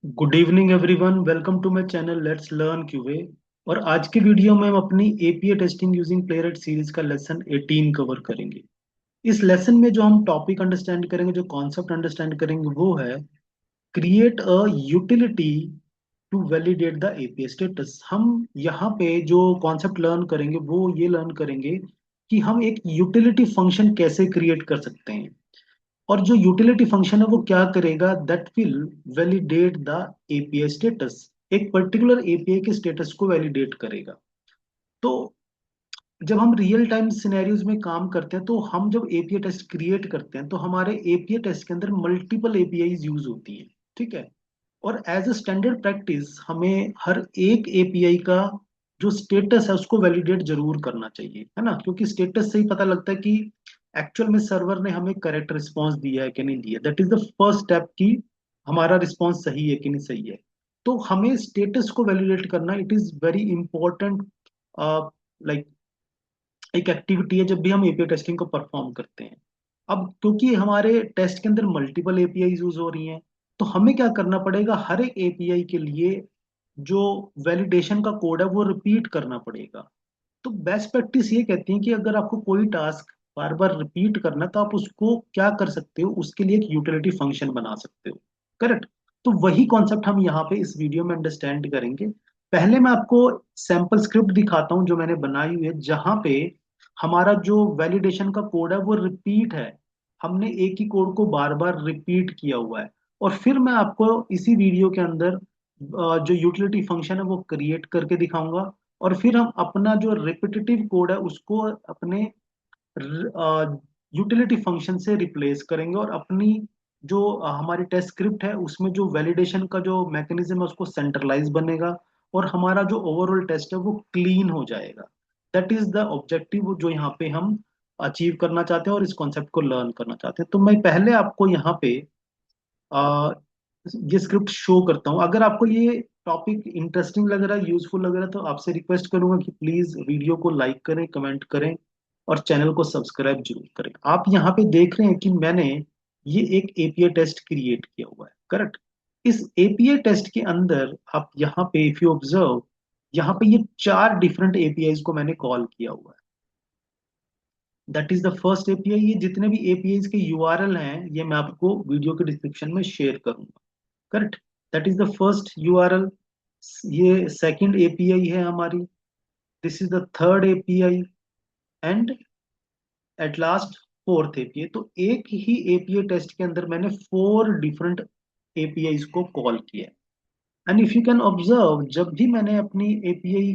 Good evening everyone, welcome to my channel let's learn QA. और आज की video में हम अपनी API testing using playwright series का लेसन 18 कवर करेंगे। इस लेसन में जो हम टॉपिक अंडरस्टैंड करेंगे, जो कॉन्सेप्ट अंडरस्टैंड करेंगे, वो है create a utility to validate the API status. हम यहाँ पे जो कॉन्सेप्ट लर्न करेंगे वो ये लर्न करेंगे कि हम एक यूटिलिटी फंक्शन कैसे क्रिएट कर सकते हैं। और जो यूटिलिटी फंक्शन है वो क्या करेगा, that will validate the API status. एक पर्टिकुलर एपीआई के स्टेटस को वैलिडेट करेगा। तो जब हम रियल टाइम सिनेरियोज में काम करते हैं, तो हम जब एपीआई टेस्ट क्रिएट करते हैं तो हमारे एपीआई टेस्ट के अंदर मल्टीपल एपीआई यूज होती हैं। ठीक है। और एज अ स्टैंडर्ड प्रैक्टिस हमें हर एक एपीआई का जो स्टेटस है उसको वैलिडेट जरूर करना चाहिए, है ना, क्योंकि स्टेटस से ही पता लगता है कि एक्चुअल में सर्वर ने हमें करेक्ट रिस्पॉन्स दिया है कि नहीं दिया। That is the first step कि हमारा रिस्पॉन्स सही है कि नहीं सही है। तो हमें स्टेटस को वैलिडेट करना it is very important, like एक एक्टिविटी है जब भी हम एपीआई टेस्टिंग को परफॉर्म करते हैं। अब क्योंकि हमारे टेस्ट के अंदर मल्टीपल एपीआई यूज हो रही हैं, तो हमें क्या करना पड़ेगा, हर एक एपीआई के लिए जो वैलिडेशन का कोड है वो रिपीट करना पड़ेगा। तो बेस्ट प्रैक्टिस ये कहती है कि अगर आपको कोई टास्क बार बार रिपीट करना है, तो आप उसको क्या कर सकते हो, उसके लिए एक यूटिलिटी फंक्शन बना सकते हो। करेक्ट। तो वही कॉन्सेप्ट हम यहाँ पे इस वीडियो में अंडरस्टैंड करेंगे। पहले मैं आपको सैंपल स्क्रिप्ट दिखाता हूँ जो मैंने बनाई हुई है, जहाँ पे हमारा जो वैलिडेशन का कोड है वो रिपीट है। हमने एक ही कोड को बार बार रिपीट किया हुआ है। और फिर मैं आपको इसी वीडियो के अंदर जो यूटिलिटी फंक्शन है वो क्रिएट करके दिखाऊंगा। और फिर हम अपना जो रिपीटेटिव कोड है उसको अपने यूटिलिटी फंक्शन से रिप्लेस करेंगे, और अपनी जो हमारी टेस्ट स्क्रिप्ट है उसमें जो वैलिडेशन का जो मैकेनिज्म है उसको सेंट्रलाइज बनेगा। और हमारा जो ओवरऑल टेस्ट है वो क्लीन हो जाएगा। दैट इज द ऑब्जेक्टिव जो यहाँ पे हम अचीव करना चाहते हैं और इस कॉन्सेप्ट को लर्न करना चाहते हैं। तो मैं पहले आपको यहाँ पे आ, ये स्क्रिप्ट शो करता हूँ। अगर आपको ये टॉपिक इंटरेस्टिंग लग रहा है, यूजफुल लग रहा है, तो आपसे रिक्वेस्ट करूंगा कि प्लीज वीडियो को लाइक करें, कमेंट करें और चैनल को सब्सक्राइब जरूर करें। आप यहाँ पे देख रहे हैं कि मैंने ये एक एपीआई टेस्ट क्रिएट किया हुआ है। करेक्ट। इस एपीआई टेस्ट के अंदर आप यहाँ पे इफ यू ऑब्जर्व, यहाँ पे ये चार डिफरेंट एपीआईज को मैंने कॉल किया हुआ है। That is the first API. ये जितने भी एपीआईज के यूआरएल हैं ये मैं आपको वीडियो के डिस्क्रिप्शन में शेयर करूंगा। Correct. That is the first URL. ये सेकंड एपीआई है हमारी। This is the third API. And at last fourth API. तो एक ही एपीआई टेस्ट के अंदर मैंने फोर डिफरेंट एपीआई को कॉल किया। And if you can observe, जब भी मैंने अपनी एपीआई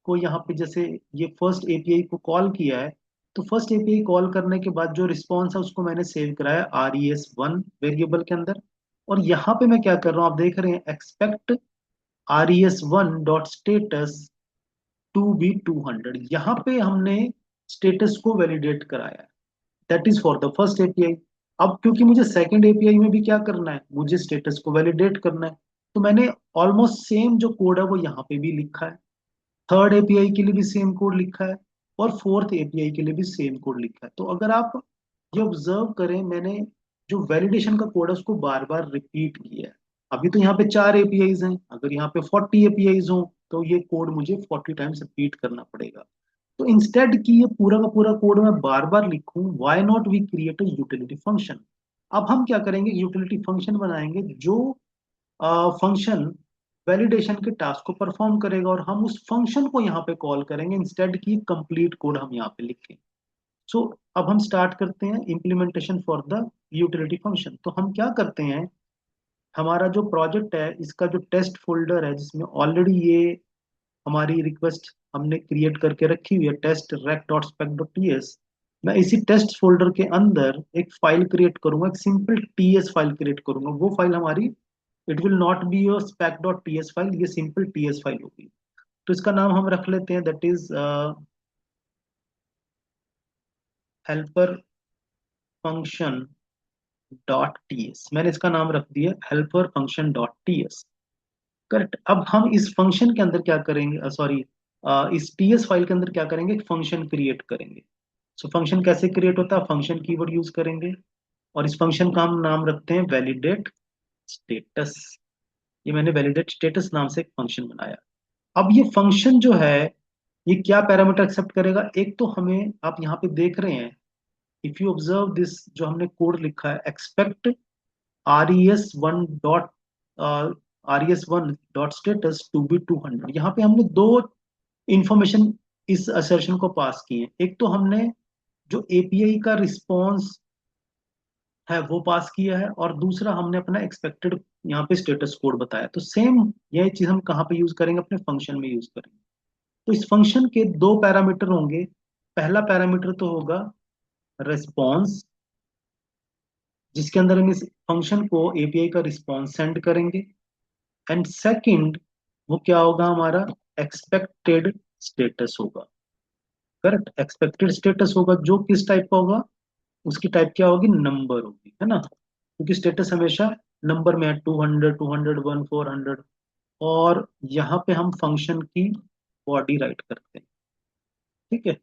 को यहाँ पे जैसे ये फर्स्ट एपीआई को कॉल किया है, तो फर्स्ट एपीआई कॉल करने के बाद जो रिस्पॉन्स है उसको मैंने सेव कराया RES1 वेरिएबल के अंदर। और यहाँ पे मैं क्या कर रहा हूँ, आप देख रहे हैं, expect RES1 dot status to be 200। यहाँ पे हमने स्टेटस को वैलिडेट कराया है। That is for the first API. अब क्योंकि मुझे सेकंड एपीआई में भी क्या करना है, मुझे स्टेटस को वैलिडेट करना है, तो मैंने ऑलमोस्ट सेम जो कोड है वो यहाँ पे भी लिखा है। थर्ड एपीआई के लिए भी सेम कोड लिखा है और फोर्थ एपीआई के लिए भी सेम कोड लिखा है। तो अगर आप ये ऑब्जर्व करें, मैंने जो वैलिडेशन का कोड है उसको बार बार रिपीट किया है। अभी तो यहाँ पे चार एपीआईज हैं, अगर यहाँ पे 40 एपीआईज हो तो ये कोड मुझे 40 टाइम्स रिपीट करना पड़ेगा। तो इंस्टेड कि ये पूरा का पूरा कोड मैं बार बार लिखूं, why not we create a utility function. अब हम क्या करेंगे, यूटिलिटी फंक्शन बनाएंगे जो फंक्शन वैलिडेशन के टास्क को परफॉर्म करेगा, और हम उस फंक्शन को यहाँ पे कॉल करेंगे इंस्टेड की कंप्लीट कोड हम यहाँ पे लिखें। सो अब हम स्टार्ट करते हैं implementation for the utility function. तो हम क्या करते हैं, हमारा जो प्रोजेक्ट है इसका जो टेस्ट फोल्डर है जिसमें ऑलरेडी ये हमारी रिक्वेस्ट हमने क्रिएट करके रखी हुई है, test req dot spec dot TS. मैं इसी टेस्ट फोल्डर के अंदर एक फाइल क्रिएट करूंगा, एक सिंपल टीएस फाइल क्रिएट करूंगा। वो फाइल हमारी, it will not be your spec dot TS file, ये सिंपल टीएस फाइल होगी। तो इसका नाम हम रख लेते हैं, that is helper function dot TS. मैंने इसका नाम रख दिया helper function dot TS. Correct. अब हम इस फंक्शन के अंदर क्या करेंगे, सॉरी, इस टीएस फाइल के अंदर क्या करेंगे, एक फंक्शन क्रिएट करेंगे। सो फंक्शन कैसे क्रिएट होता है, फंक्शन कीवर्ड यूज करेंगे और इस फंक्शन का हम नाम रखते हैं वैलिडेट स्टेटस। ये मैंने वैलिडेट स्टेटस नाम से एक फंक्शन बनाया। अब ये फंक्शन जो है ये क्या पैरामीटर एक्सेप्ट करेगा? एक तो हमें आप यहाँ पे देख रहे हैं, इफ यू ऑब्जर्व दिस, जो हमने कोड लिखा है, expect res1 dot res1 dot status to be 200, यहाँ पे हमने दो इंफॉर्मेशन इस असर्शन को पास की है। एक तो हमने जो एपीआई का रिस्पॉन्स है वो पास किया है, और दूसरा हमने अपना एक्सपेक्टेड यहाँ पे स्टेटस कोड बताया। तो सेम यही चीज हम कहाँ पे यूज करेंगे? अपने फंक्शन में यूज करेंगे। तो इस फंक्शन के दो पैरामीटर होंगे। पहला पैरामीटर तो होगा रेस्पॉन्स, जिसके अंदर हम इस फंक्शन को एपीआई का रिस्पॉन्स सेंड करेंगे। एंड सेकंड, वो क्या होगा? हमारा एक्सपेक्टेड स्टेटस होगा। करेक्ट, एक्सपेक्टेड स्टेटस होगा, जो किस टाइप का होगा? उसकी टाइप क्या होगी? नंबर होगी, है ना, क्योंकि स्टेटस हमेशा नंबर में है, 200, 201, 400। और यहाँ पे हम फंक्शन की बॉडी राइट करते हैं। ठीक है,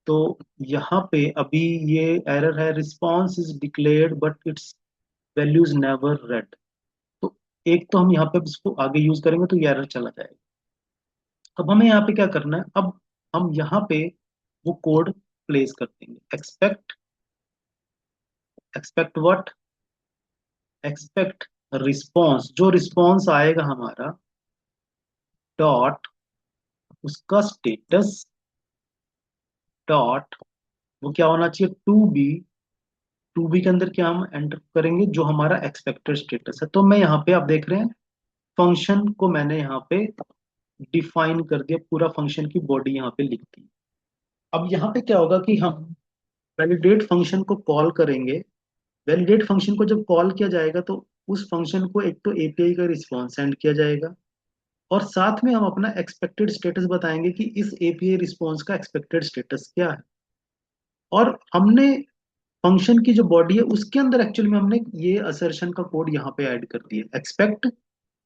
तो यहाँ पे अभी ये एरर है, response is declared but it's values never red. तो एक तो हम यहाँ पे इसको आगे यूज करेंगे तो ये एरर चला जाएगा। अब हमें यहाँ पे क्या करना है? अब हम यहाँ पे वो कोड प्लेस कर देंगे। Expect, expect what? Expect response, जो रिस्पॉन्स आएगा हमारा, डॉट उसका स्टेटस, डॉट वो क्या होना चाहिए? To be. टू बी के अंदर क्या हम एंटर करेंगे? जो हमारा एक्सपेक्टेड स्टेटस है। तो मैं यहाँ पे आप देख रहे हैं फंक्शन को मैंने यहाँ पे डिफाइन कर दिया, पूरा फंक्शन की बॉडी यहाँ पे लिख दी। अब यहाँ पे क्या होगा कि हम वैलिडेट फंक्शन को कॉल करेंगे। वैलिडेट फंक्शन को जब कॉल किया जाएगा तो उस फंक्शन को एक तो एपीआई का रिस्पॉन्स सेंड किया जाएगा, और साथ में हम अपना एक्सपेक्टेड स्टेटस बताएंगे कि इस एपीआई रिस्पॉन्स का एक्सपेक्टेड स्टेटस क्या है। और हमने फंक्शन की जो बॉडी है उसके अंदर एक्चुअली में हमने ये असर्शन का कोड यहाँ पे ऐड कर दिया। एक्सपेक्ट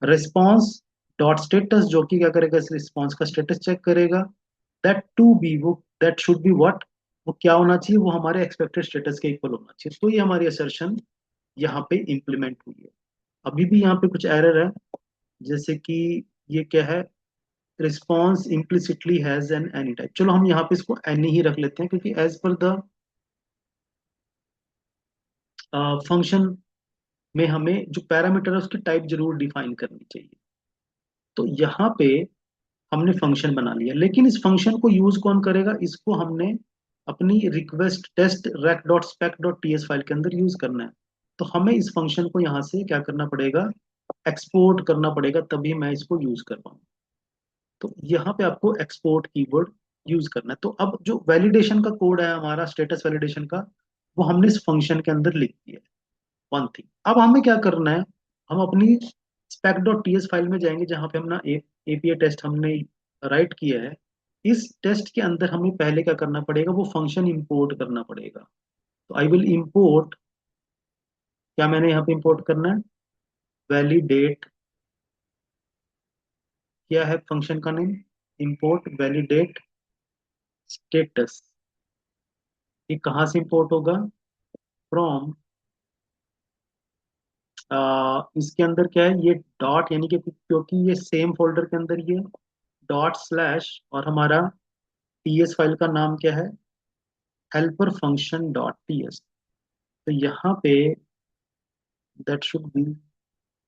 रिस्पॉन्स डॉट स्टेटस, जो कि क्या करेगा? इस रिस्पॉन्स का स्टेटस चेक करेगा। दैट टू बी, वो दैट शुड बी व्हाट, वो क्या होना चाहिए? वो हमारे एक्सपेक्टेड स्टेटस के इक्वल होना चाहिए। तो ये हमारी असर्शन यहाँ पे इंप्लीमेंट हुई है। अभी भी यहाँ पे कुछ एरर है, जैसे कि ये क्या है? Response implicitly has an any type. चलो हम यहाँ पे इसको एनी ही रख लेते हैं, क्योंकि एज पर द फंक्शन में हमें जो पैरामीटर है उसकी टाइप जरूर डिफाइन करनी चाहिए। तो यहाँ पे हमने फंक्शन बना लिया, लेकिन इस फंक्शन को यूज कौन करेगा? इसको हमने अपनी request test req dot spec dot T S file के अंदर यूज करना है। तो हमें इस फंक्शन को यहाँ से क्या करना पड़ेगा? एक्सपोर्ट करना पड़ेगा, तभी मैं इसको यूज कर पाऊँ। तो यहाँ पे आपको एक्सपोर्ट कीवर्ड यूज करना है। तो अब जो वैलिडेशन का कोड है हमारा, स्टेटस वैलिडेशन का, वो हमने इस फंक्शन के अंदर लिख दिया है। वन थिंग, अब हमें क्या करना है? हम अपनी spec dot T S file में जाएंगे, जहाँ पे हमने एपीआई टेस्ट हमने राइट किया है। इस टेस्ट के अंदर हमें पहले क्या करना पड़ेगा? वो फंक्शन इंपोर्ट करना पड़ेगा। तो आई विल इंपोर्ट, क्या मैंने यहाँ पे इंपोर्ट करना है? वैलिडेट, क्या है फंक्शन का नेम? Import validate status. ये कहाँ से इंपोर्ट होगा? फ्रॉम, इसके अंदर क्या है? ये डॉट, यानी कि क्योंकि ये सेम फोल्डर के अंदर ये डॉट स्लैश, और हमारा टीएस फाइल का नाम क्या है? Helper function dot TS. तो यहाँ पे that should be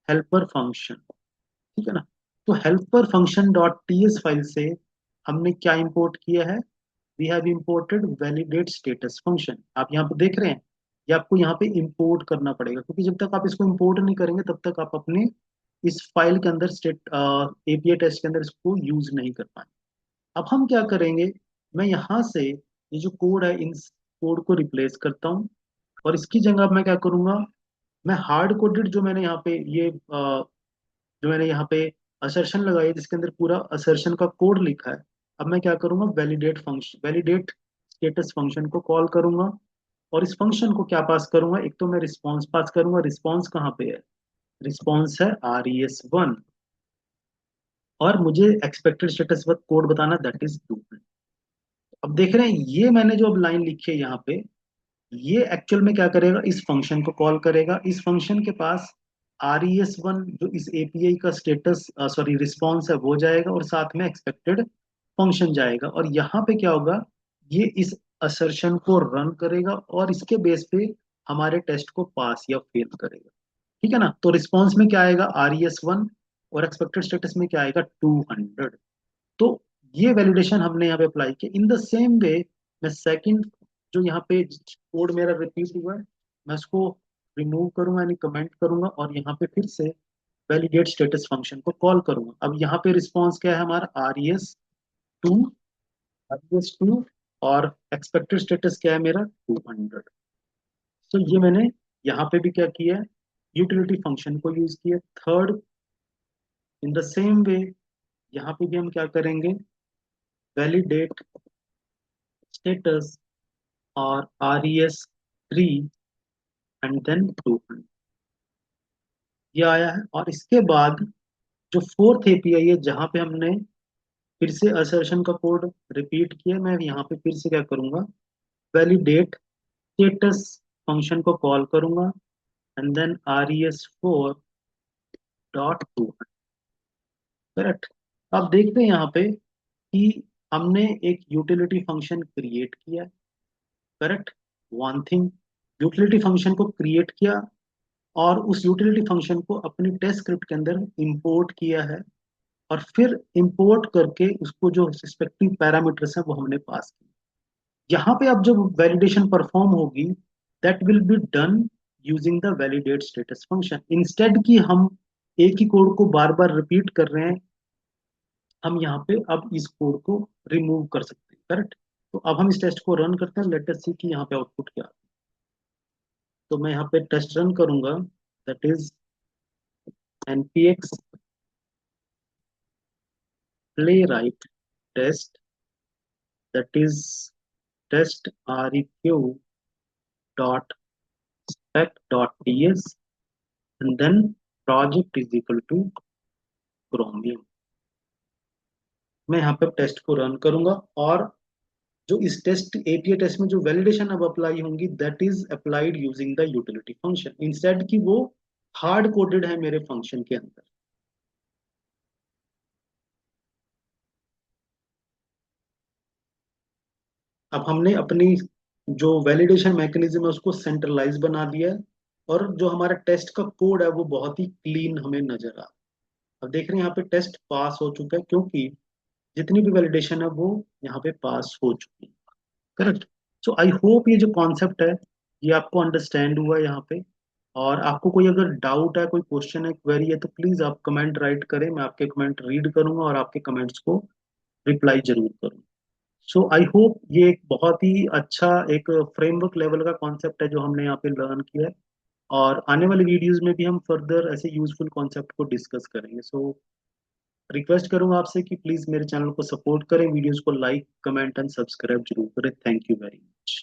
helper function. ठीक है ना? तो helper function dot TS file से हमने क्या इंपोर्ट किया है? We have imported validate status function. आप यहाँ पे देख रहे हैं, ये आपको यहाँ पे इंपोर्ट करना पड़ेगा, क्योंकि जब तक आप इसको इंपोर्ट नहीं करेंगे तब तक आप अपने इस फाइल के अंदर स्टेट एपीआई टेस्ट के अंदर इसको यूज नहीं कर पाएंगे। अब हम क्या करेंगे? मैं यहाँ से ये जो कोड है, इन कोड को रिप्लेस करता हूँ, और इसकी जगह मैं क्या करूंगा? मैं हार्ड कोडेड जो मैंने यहाँ पे जो मैंने यहाँ पे असर्शन लगाई है, जिसके अंदर पूरा असर्शन का कोड लिखा है, अब मैं क्या करूंगा? Validate function, validate status function को कॉल करूंगा, और इस फंक्शन को क्या पास करूंगा? एक तो मैं रिस्पॉन्स पास करूंगा। रिस्पॉन्स कहाँ पे है? रिस्पॉन्स है res1, और मुझे एक्सपेक्टेड स्टेटस कोड बताना, दैट इज 2। अब देख रहे हैं ये मैंने जो अब लाइन लिखी है यहाँ पे, ये एक्चुअल में क्या करेगा? इस फंक्शन को कॉल करेगा। इस फंक्शन के पास RES1 जो इस API का स्टेटस सॉरी रिस्पॉन्स है वो जाएगा, और साथ में एक्सपेक्टेड फंक्शन जाएगा। और यहाँ पे क्या होगा, ये इस असर्शन को रन करेगा और इसके बेस पे हमारे टेस्ट को पास या फेल करेगा। ठीक है ना। तो रिस्पॉन्स में क्या आएगा, RES1, और एक्सपेक्टेड स्टेटस में क्या आएगा, 200। तो ये वैलिडेशन हमने यहाँ पे अप्लाई किया। इन द सेम वे मैं सेकंड जो यहाँ पे कोड मेरा रिपीट हुआ है, मैं उसको रिमूव करूंगा, यानी कमेंट करूंगा, और यहाँ पे फिर से वैलिडेट स्टेटस फंक्शन को कॉल करूंगा। अब यहाँ पे रिस्पॉन्स क्या है हमारा, RES2, RES2, और एक्सपेक्टेड स्टेटस क्या है मेरा, 200। तो ये मैंने यहाँ पे भी क्या किया है, यूटिलिटी फंक्शन को यूज किया। Third, in the same way यहाँ पे भी हम क्या करेंगे, वैलिडेट स्टेटस और RES3 एंड देन 200, ये आया है। और इसके बाद जो फोर्थ एपीआई है, जहां पे हमने फिर से असर्शन का कोड रिपीट किया, मैं यहाँ पे फिर से क्या करूंगा, वैलिडेट स्टेटस फंक्शन को कॉल करूंगा, and then RES4 dot 2, correct. अब देखते हैं यहाँ पे कि हमने एक यूटिलिटी फंक्शन क्रिएट किया, correct. One thing, utility function को क्रिएट किया और उस यूटिलिटी फंक्शन को अपनी टेस्ट स्क्रिप्ट के अंदर इंपोर्ट किया है, और फिर इंपोर्ट करके उसको जो रिस्पेक्टिव पैरामीटर्स हैं वो हमने पास किए। यहाँ पे अब जब वैलिडेशन परफॉर्म होगी, that will be done using the validate status function. Instead कि हम एक ही कोड को बार बार रिपीट कर रहे हैं, हम यहाँ पे अब इस कोड को रिमूव कर सकते हैं, करेक्ट। तो अब हम इस टेस्ट को रन करते हैं, लेट अस सी कि यहाँ पे आउटपुट क्या आता है। तो मैं यहाँ पे टेस्ट रन करूंगा, that is npx playwright test, that is test req dot spec dot ts, and then project is equal to chromium। मैं यहाँ पे टेस्ट को रन करूंगा, और जो इस टेस्ट एपीआई टेस्ट में जो वैलिडेशन अब अप्लाई होंगी, that is applied using the utility function, instead कि वो हार्ड कोडेड है मेरे फंक्शन के अंदर। अब हमने अपनी जो वैलिडेशन मैकेनिज्म है उसको सेंट्रलाइज बना दिया है, और जो हमारा टेस्ट का कोड है वो बहुत ही क्लीन हमें नजर आ रहा है। अब देख रहे हैं यहाँ पे टेस्ट पास हो चुका है, क्योंकि जितनी भी वैलिडेशन है वो यहाँ पे पास हो चुकी है, करेक्ट। सो आई होप ये जो कॉन्सेप्ट है ये आपको अंडरस्टैंड हुआ है यहाँ पे। और आपको कोई अगर डाउट है, कोई क्वेश्चन है, क्वेरी है, तो प्लीज आप कमेंट राइट करें, मैं आपके कमेंट रीड करूंगा और आपके कमेंट्स को रिप्लाई जरूर करूंगा। सो आई होप ये एक बहुत ही अच्छा एक फ्रेमवर्क लेवल का कॉन्सेप्ट है जो हमने यहाँ पे लर्न किया है, और आने वाले वीडियोस में भी हम फर्दर ऐसे यूजफुल कॉन्सेप्ट को डिस्कस करेंगे। सो रिक्वेस्ट करूंगा आपसे कि प्लीज मेरे चैनल को सपोर्ट करें, वीडियोस को लाइक कमेंट एंड सब्सक्राइब जरूर करें। Thank you very much.